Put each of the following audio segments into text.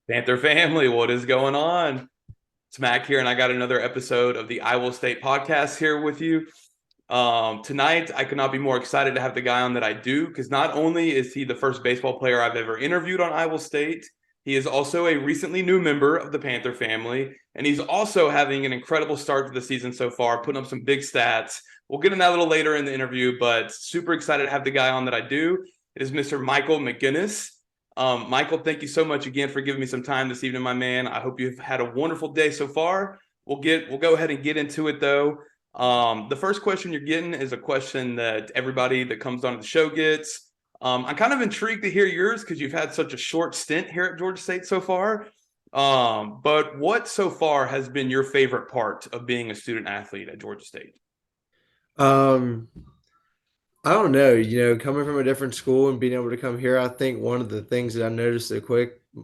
Panther family, what is going on? It's Mac here, and I got another episode of the Iowa State podcast here with you. Tonight, I could not be more excited to have the guy on that I do, because not only is he the first baseball player I've ever interviewed on Iowa State, he is also a recently new member of the Panther family, and he's also having an incredible start to the season so far, putting up some big stats. We'll get in that a little later in the interview, but super excited to have the guy on that I do. It is Mr. Michael Maginnis. Michael, thank you so much again for giving me some time this evening, my man. I hope you've had a wonderful day so far. We'll go ahead and get into it though. The first question you're getting is a question that everybody that comes on the show gets. I'm kind of intrigued to hear yours because you've had such a short stint here at Georgia State so far. But what so far has been your favorite part of being a student athlete at Georgia State? Um, I don't know, coming from a different school and being able to come here, I think one of the things that I noticed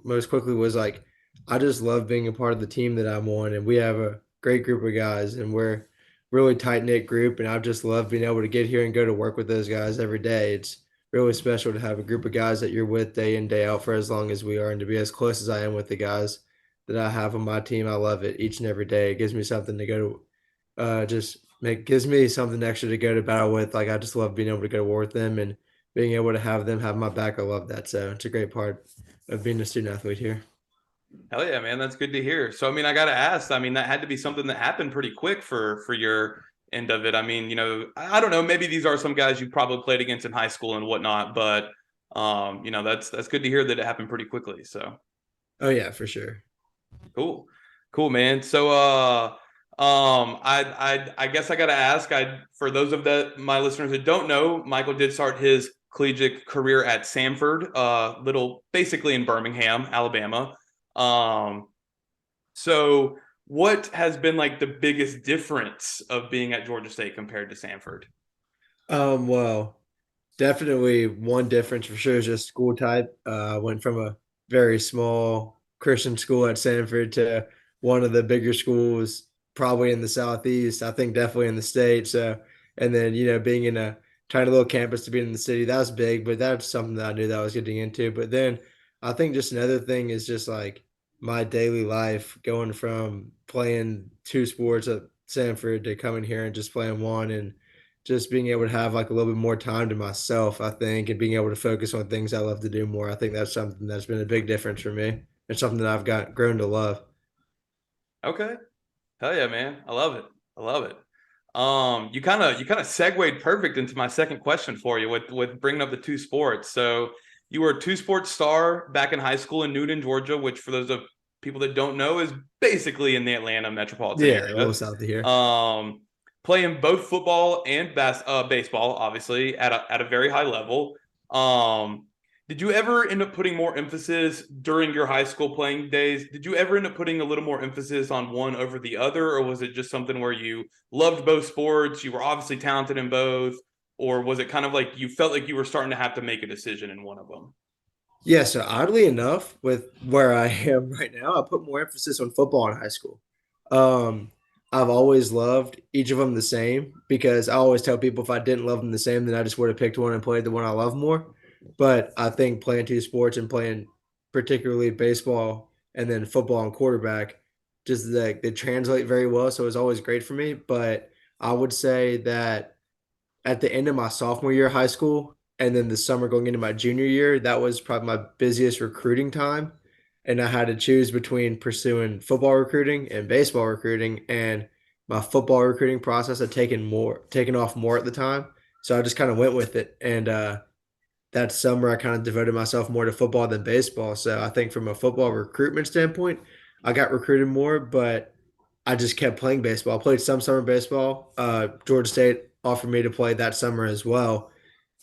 most quickly was like I just love being a part of the team that I'm on, and we have a great group of guys, and we're really tight knit group, and I've just loved being able to get here and go to work with those guys every day. It's really special to have a group of guys that you're with day in day out for as long as we are, and to be as close as I am with the guys that I have on my team. I love it each and every day. It gives me something to go to just make gives me something extra to go to battle with. Like I just love being able to go to war with them and being able to have them have my back. I love that. So it's a great part of being a student athlete here. Hell yeah, man, that's good to hear. So, I mean, I got to ask. I mean, that had to be something that happened pretty quick for your end of it. I mean, I don't know. Maybe these are some guys you probably played against in high school and whatnot, but that's good to hear that it happened pretty quickly. So Oh yeah, for sure. cool, cool, man. So, I guess I got to ask. For those of my listeners that don't know, Michael did start his collegiate career at Samford, little basically in Birmingham, Alabama. Um, So, what has been like the biggest difference of being at Georgia State compared to Sanford? Well, definitely one difference for sure is just school type. I went from a very small Christian school at Sanford to one of the bigger schools, probably in the Southeast. I think definitely in the state. So, and then being in a tiny little campus to be in the city, that was big. But that's something that I knew that I was getting into. But then I think just another thing is just like my daily life going from playing two sports at Sanford to coming here and just playing one and just being able to have like a little bit more time to myself, I think, and being able to focus on things I love to do more. I think that's something that's been a big difference for me. It's something that I've got grown to love. Okay, hell yeah, man, I love it. I love it. You kind of segued perfect into my second question for you with bringing up the two sports. So you were a two sports star back in high school in Newton, Georgia, which for those of people that don't know is basically in the Atlanta metropolitan Yeah, a little area. south of here. Um, Playing both football and baseball, obviously at a very high level. Um, did you ever end up putting more emphasis during your high school playing days? Did you ever end up putting a little more emphasis on one over the other, or was it just something where you loved both sports, you were obviously talented in both, or was it kind of like you felt like you were starting to have to make a decision in one of them? Yeah, so oddly enough, with where I am right now, I put more emphasis on football in high school. Um, I've always loved each of them the same because I always tell people if I didn't love them the same, then I just would have picked one and played the one I love more. But I think playing two sports and playing particularly baseball and then football and quarterback, just like they translate very well. So it was always great for me. But I would say that at the end of my sophomore year of high school and then the summer going into my junior year, that was probably my busiest recruiting time. And I had to choose between pursuing football recruiting and baseball recruiting. And my football recruiting process had taken off more at the time. So I just kind of went with it. And that summer I kind of devoted myself more to football than baseball. So I think from a football recruitment standpoint, I got recruited more, but I just kept playing baseball. I played some summer baseball. Georgia State offered me to play that summer as well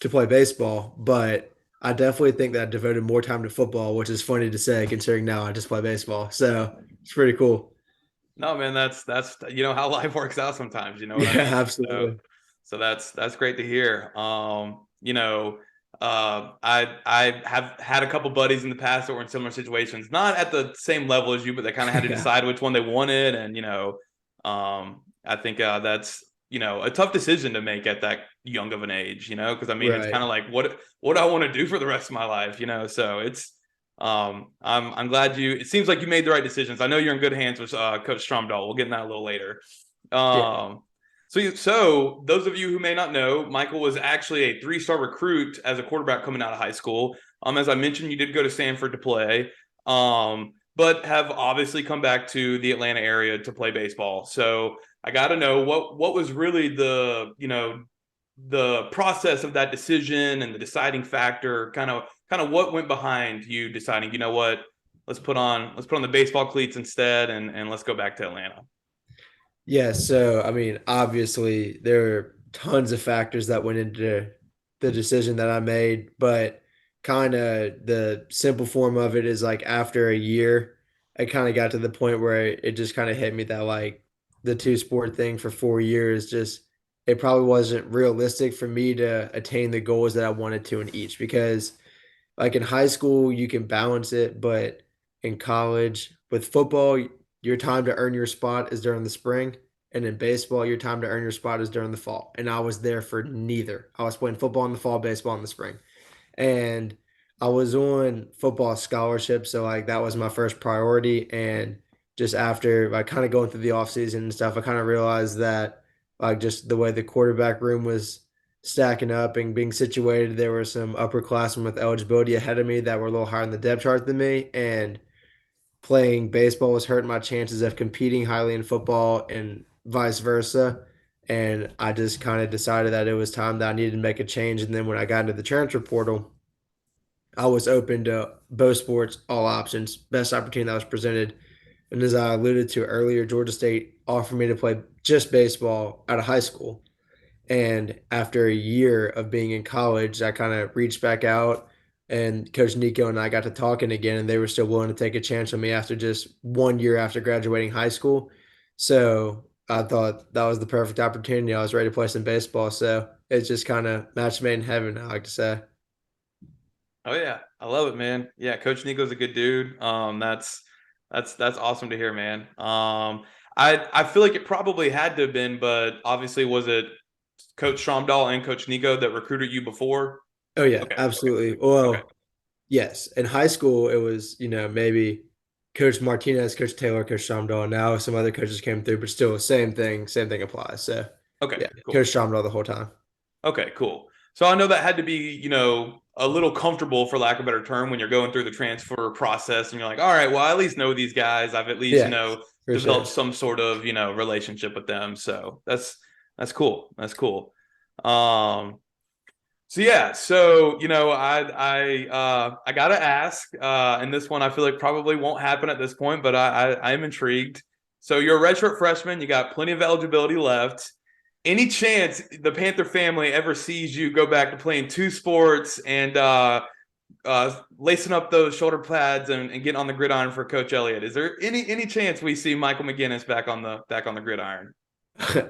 to play baseball, but I definitely think that I devoted more time to football, which is funny to say considering now I just play baseball. So it's pretty cool. No, man, that's how life works out sometimes. You know what I Yeah, mean? So, absolutely. so that's great to hear. I have had a couple buddies in the past that were in similar situations, not at the same level as you, but they kind of had to Yeah, decide which one they wanted, and I think that's a tough decision to make at that young of an age. Because I mean, it's kind right. of like what do I want to do for the rest of my life? So I'm glad you. It seems like you made the right decisions. I know you're in good hands with Coach Stromdahl. We'll get in that a little later. Yeah. Um, so those of you who may not know, Michael was actually a three-star recruit as a quarterback coming out of high school. As I mentioned, you did go to Stanford to play, but have obviously come back to the Atlanta area to play baseball. So I got to know what was really the process of that decision and the deciding factor, kind of what went behind you deciding, you know what, let's put on the baseball cleats instead, and let's go back to Atlanta. Yeah, so I mean, obviously there are tons of factors that went into the decision that I made, but kind of the simple form of it is like after a year, I kind of got to the point where it just kind of hit me that like the two sport thing for 4 years just it probably wasn't realistic for me to attain the goals that I wanted to in each because like in high school, you can balance it, but in college, with football, your time to earn your spot is during the spring. And in baseball, your time to earn your spot is during the fall. And I was there for neither. I was playing football in the fall, baseball in the spring. And I was on football scholarship. So, like, that was my first priority. And just after like kind of going through the offseason and stuff, I kind of realized that, like, just the way the quarterback room was stacking up and being situated. There were some upperclassmen with eligibility ahead of me that were a little higher in the depth chart than me, and playing baseball was hurting my chances of competing highly in football and vice versa. And I just kind of decided that it was time that I needed to make a change. And then when I got into the transfer portal, I was open to both sports, all options, best opportunity that was presented. And as I alluded to earlier, Georgia State offered me to play just baseball out of high school. And after a year of being in college, I kind of reached back out, and Coach Nico and I got to talking again, and they were still willing to take a chance on me after just 1 year after graduating high school. So I thought that was the perfect opportunity. I was ready to play some baseball. So it's just kind of match made in heaven, I like to say. Oh yeah, I love it, man. Yeah, Coach Nico's a good dude. That's awesome to hear, man. I feel like it probably had to have been, but obviously, was it Coach Stromdahl and Coach Nico that recruited you before? Oh, yeah, Okay, okay, absolutely. okay, Well, yes. In high school, it was, maybe Coach Martinez, Coach Taylor, Coach Shamdal. Now some other coaches came through, but still same thing applies. So okay, yeah, Coach cool. Shamdal the whole time. Okay, cool. So I know that had to be, a little comfortable for lack of a better term when you're going through the transfer process and you're like, all right, well, I at least know these guys. I've at least, Yeah, for developed sure. some sort of, relationship with them. So that's cool. That's cool. Um, so yeah, so I gotta ask, and this one I feel like probably won't happen at this point, but I am intrigued. So you're a redshirt freshman, you got plenty of eligibility left. Any chance the Panther family ever sees you go back to playing two sports and lacing up those shoulder pads and getting on the gridiron for Coach Elliott? Is there any chance we see Michael Maginnis back on the gridiron?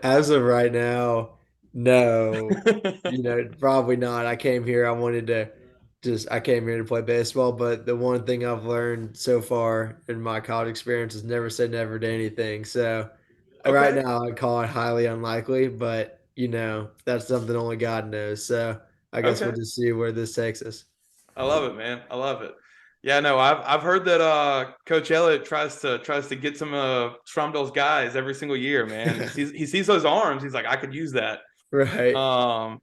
As of right now, no, probably not. I came here, I came here to play baseball, but the one thing I've learned so far in my college experience is never say never to anything. So right Okay. now, I call it highly unlikely, but that's something only God knows. So I guess we'll Okay. just see where this takes us. I love it, man. I love it. Yeah, no, I've heard that Coach Elliott tries to get some Stromdal's guys every single year, man. He sees those arms. He's like, I could use that. Right, Um,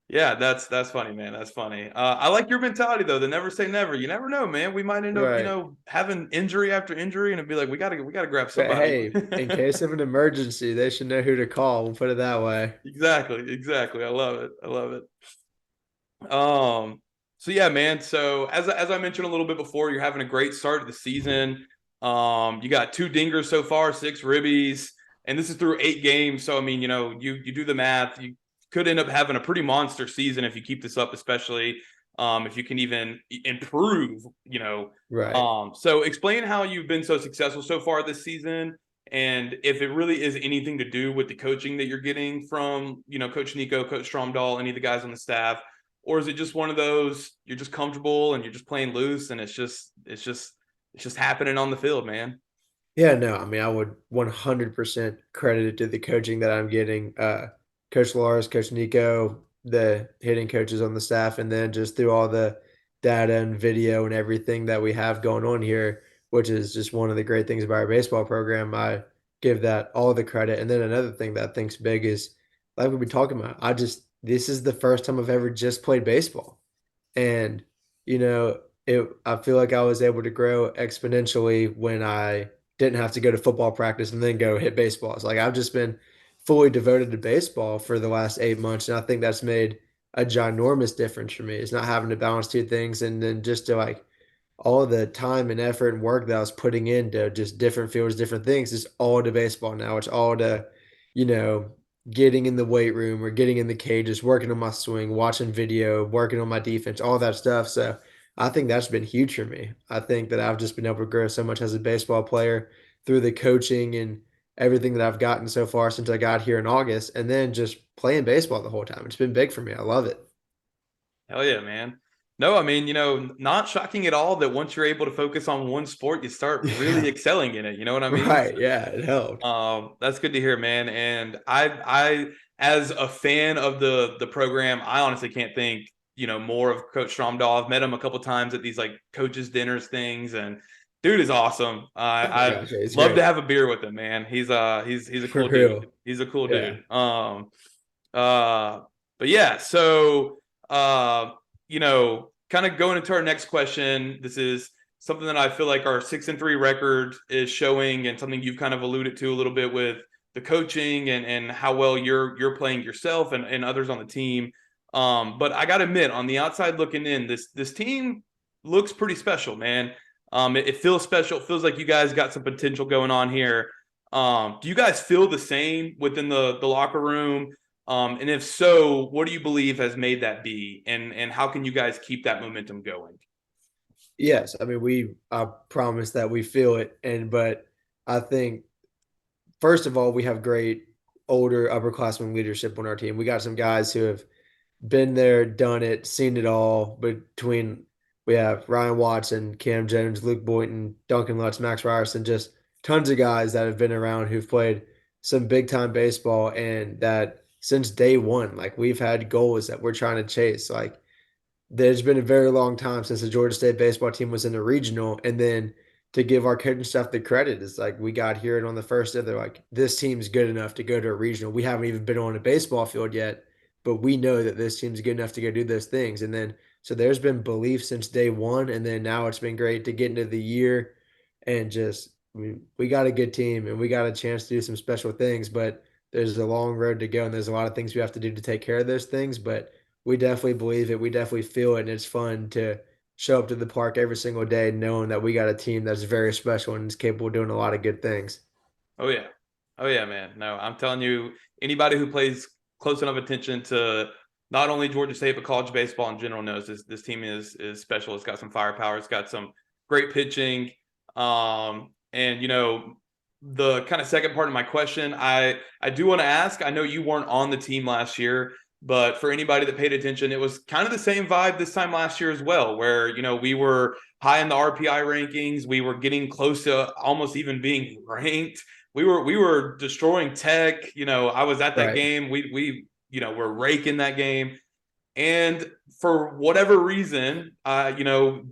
yeah, that's funny, man. That's funny. I like your mentality though. The never say never. You never know, man. We might end up, right. having injury after injury, and it'd be like, we gotta grab But somebody. hey, in case of an emergency, they should know who to call. We'll put it that way. Exactly, exactly. I love it. I love it. Um, so yeah, man. So as I mentioned a little bit before, you're having a great start to the season. You got two dingers so far, six ribbies, and this is through 8 games. So I mean, you do the math. You could end up having a pretty monster season if you keep this up, especially if you can even improve. Right. So explain how you've been so successful so far this season. And if it really is anything to do with the coaching that you're getting from, Coach Nico, Coach Stromdahl, any of the guys on the staff, or is it just one of those you're just comfortable and you're just playing loose and it's just happening on the field, man? Yeah, no, I mean, I would 100% credit it to the coaching that I'm getting. Coach Lars, Coach Nico, the hitting coaches on the staff, and then just through all the data and video and everything that we have going on here, which is just one of the great things about our baseball program. I give that all the credit. And then another thing that I think's big is like we've been talking about. This is the first time I've ever just played baseball. And, you know, I feel like I was able to grow exponentially when I didn't have to go to football practice and then go hit baseballs. Like I've just been fully devoted to baseball for the last 8 months. And I think that's made a ginormous difference for me. It's not having to balance two things and then just to like all the time and effort and work that I was putting into just different fields, different things, is all to baseball now. It's all to, you know, getting in the weight room or getting in the cages, working on my swing, watching video, working on my defense, all that stuff. So I think that's been huge for me. I think that I've just been able to grow so much as a baseball player through the coaching and everything that I've gotten so far since I got here in August, and then just playing baseball the whole time. It's been big for me. I love it. Hell yeah, man. No, I mean, not shocking at all that once you're able to focus on one sport, you start really Yeah. excelling in it. You know what I mean? Right. Yeah. It helped. That's good to hear, man. And as a fan of the program, I honestly can't think, more of Coach Stromdahl. I've met him a couple times at these like coaches dinners things, and dude is awesome. Oh my I'd gosh. It's love to great. have a beer with him, man. He's a For cool dude. real. He's a cool Yeah. dude. Uh, but yeah, so kind of going into our next question. This is something that I feel like our 6-3 record is showing, and something you've kind of alluded to a little bit with the coaching and how well you're playing yourself and others on the team. But I gotta admit, on the outside looking in, this team looks pretty special, man. It feels special. It feels like you guys got some potential going on here. Do you guys feel the same within the locker room? And if so, what do you believe has made that be? And how can you guys keep that momentum going? Yes. I mean, I promise that we feel it. But I think, first of all, we have great older upperclassmen leadership on our team. We got some guys who have been there, done it, seen it all. We have Ryan Watson, Cam Jones, Luke Boynton, Duncan Lutz, Max Ryerson, just tons of guys that have been around who've played some big time baseball and that since day one, like we've had goals that we're trying to chase. Like there's been a very long time since the Georgia State baseball team was in the regional. And then to give our coaching staff the credit, it's like we got here and on the first day, they're like, this team's good enough to go to a regional. We haven't even been on a baseball field yet, but we know that this team's good enough to go do those things. And then, so there's been belief since day one. And then now it's been great to get into the year and just, I mean, we got a good team and we got a chance to do some special things, but there's a long road to go and there's a lot of things we have to do to take care of those things. But we definitely believe it. We definitely feel it. And it's fun to show up to the park every single day knowing that we got a team that's very special and is capable of doing a lot of good things. Oh yeah. Oh yeah, man. No, I'm telling you, anybody who plays close enough attention to not only Georgia State but college baseball in general knows this team is special. It's got some firepower. It's got some great pitching. And the kind of second part of my question, I do want to ask. I know you weren't on the team last year, but for anybody that paid attention, it was kind of the same vibe this time last year as well, where we were high in the RPI rankings. We were getting close to almost even being ranked. We were destroying Tech. I was at that Right. game. We were raking that game. And for whatever reason,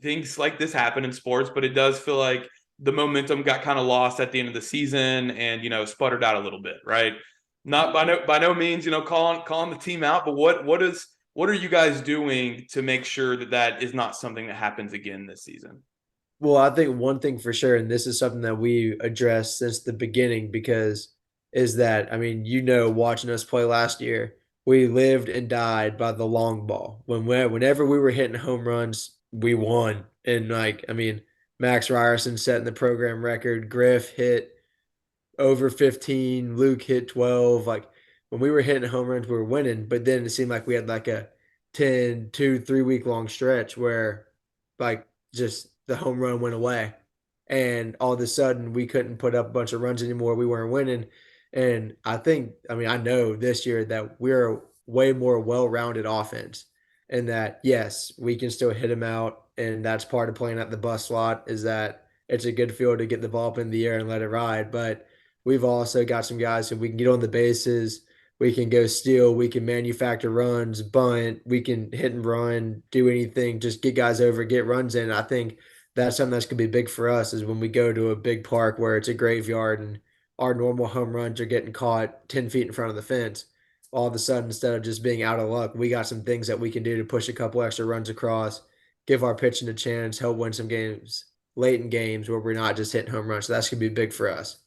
things like this happen in sports, but it does feel like the momentum got kind of lost at the end of the season and, sputtered out a little bit, right? Not by no means, calling the team out, but what are you guys doing to make sure that that is not something that happens again this season? Well, I think one thing for sure, and this is something that we addressed since the beginning, because is that, I mean, watching us play last year, we lived and died by the long ball. Whenever we were hitting home runs, we won. And like, I mean, Max Ryerson setting the program record, Griff hit over 15, Luke hit 12. Like when we were hitting home runs, we were winning. But then it seemed like we had like a 10, 2, 3 week long stretch where like just the home run went away. And all of a sudden we couldn't put up a bunch of runs anymore. We weren't winning. And I mean, I know this year that we're a way more well rounded offense. And that, yes, we can still hit them out. And that's part of playing at the bus slot is that it's a good field to get the ball up in the air and let it ride. But we've also got some guys who we can get on the bases. We can go steal, we can manufacture runs, bunt, we can hit and run, do anything, just get guys over, get runs in. I think that's something that's gonna be big for us is when we go to a big park where it's a graveyard and our normal home runs are getting caught 10 feet in front of the fence. All of a sudden, instead of just being out of luck, we got some things that we can do to push a couple extra runs across, give our pitching a chance, help win some games late in games where we're not just hitting home runs. So that's gonna be big for us.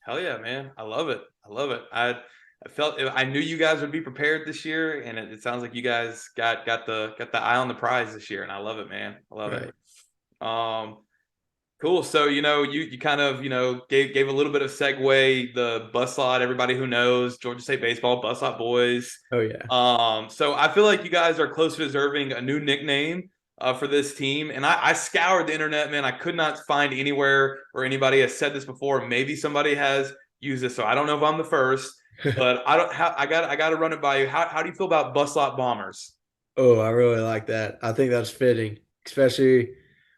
Hell yeah, man. I love it. I love it. I felt I knew you guys would be prepared this year, and it sounds like you guys got the eye on the prize this year, and I love it, man. I love it. Right. Um, cool. So you kind of gave a little bit of segue the bus lot. Everybody who knows Georgia State baseball, bus lot boys. Oh yeah. So I feel like you guys are close to deserving a new nickname for this team. And I scoured the internet, man. I could not find anywhere where anybody has said this before. Maybe somebody has used this, so I don't know if I'm the first. But I don't. I got to run it by you. How do you feel about bus lot bombers? Oh, I really like that. I think that's fitting, especially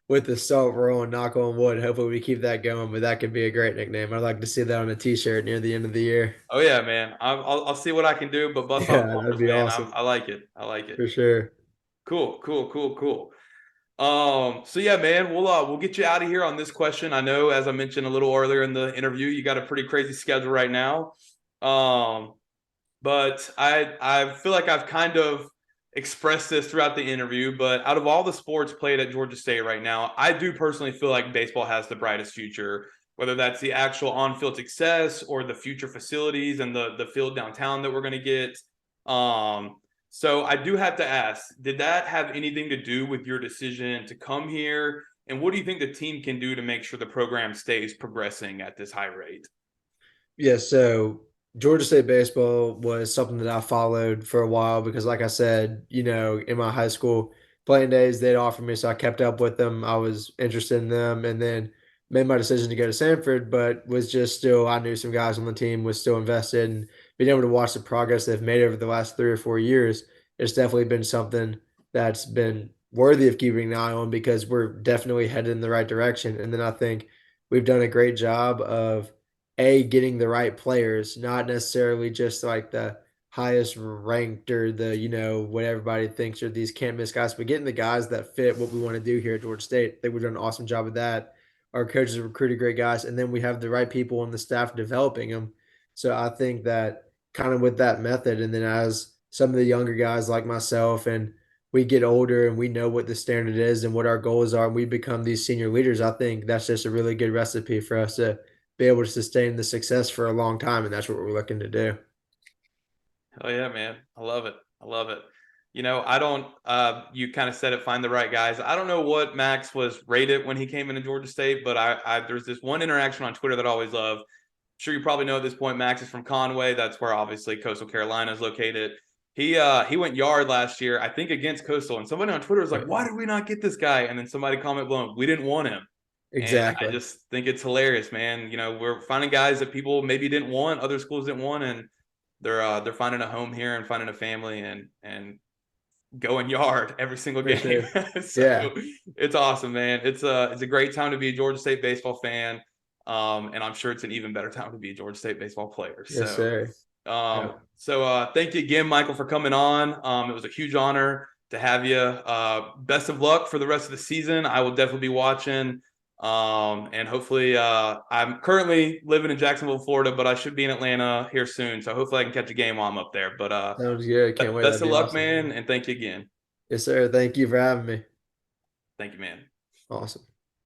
with the salt roll and knock on wood. Hopefully we keep that going, but that could be a great nickname. I'd like to see that on a t-shirt near the end of the year. Oh yeah, man. I'll see what I can do. But bus lot Yeah, that'd bombers, be man. awesome I like it. I like it. for sure. Cool. Cool. Cool. Cool. So yeah, man, we'll get you out of here on this question. I know, as I mentioned a little earlier in the interview, you got a pretty crazy schedule right now. Um, but I feel like I've kind of expressed this throughout the interview. But out of all the sports played at Georgia State right now, I do personally feel like baseball has the brightest future. Whether that's the actual on-field success or the future facilities and the field downtown that we're going to get. Um, so I do have to ask, did that have anything to do with your decision to come here? And what do you think the team can do to make sure the program stays progressing at this high rate? Yeah, so Georgia State baseball was something that I followed for a while because, like I said, in my high school playing days, they'd offer me, so I kept up with them. I was interested in them, and then made my decision to go to Sanford, but was just still, I knew some guys on the team, was still invested, and being able to watch the progress they've made over the last 3 or 4 years, it's definitely been something that's been worthy of keeping an eye on because we're definitely headed in the right direction. And then I think we've done a great job of getting the right players, not necessarily just like the highest ranked or the what everybody thinks are these can't miss guys, but getting the guys that fit what we want to do here at Georgia State. I think we've done an awesome job of that. Our coaches have recruited great guys, and then we have the right people on the staff developing them. So I think that kind of with that method, and then as some of the younger guys like myself and we get older and we know what the standard is and what our goals are, and we become these senior leaders, I think that's just a really good recipe for us to be able to sustain the success for a long time, and that's what we're looking to do. Oh yeah, man. I love it. I love it. I don't you kind of said it, find the right guys. I don't know what Max was rated when he came into Georgia State, but I there's this one interaction on Twitter that I always love. Sure, you probably know at this point Max is from Conway. That's where obviously Coastal Carolina is located. He went yard last year, I think against Coastal, and somebody on Twitter was like, "Why did we not get this guy?" And then somebody comment below, "We didn't want him." And I Exactly. just think it's hilarious, man. We're finding guys that people maybe didn't want, other schools didn't want, and they're finding a home here and finding a family and going yard every single For game. sure. So Yeah. it's awesome, man. It's a great time to be a Georgia State baseball fan. And I'm sure it's an even better time to be a Georgia State baseball player. Yes, sir. Yeah. Thank you again, Michael, for coming on. It was a huge honor to have you. Best of luck for the rest of the season. I will definitely be watching. And hopefully, I'm currently living in Jacksonville, Florida, but I should be in Atlanta here soon. So hopefully I can catch a game while I'm up there. But Sounds good. Can't wait. best That'd of be luck, awesome. man. And thank you again. Yes, sir. Thank you for having me. Thank you, man. Awesome.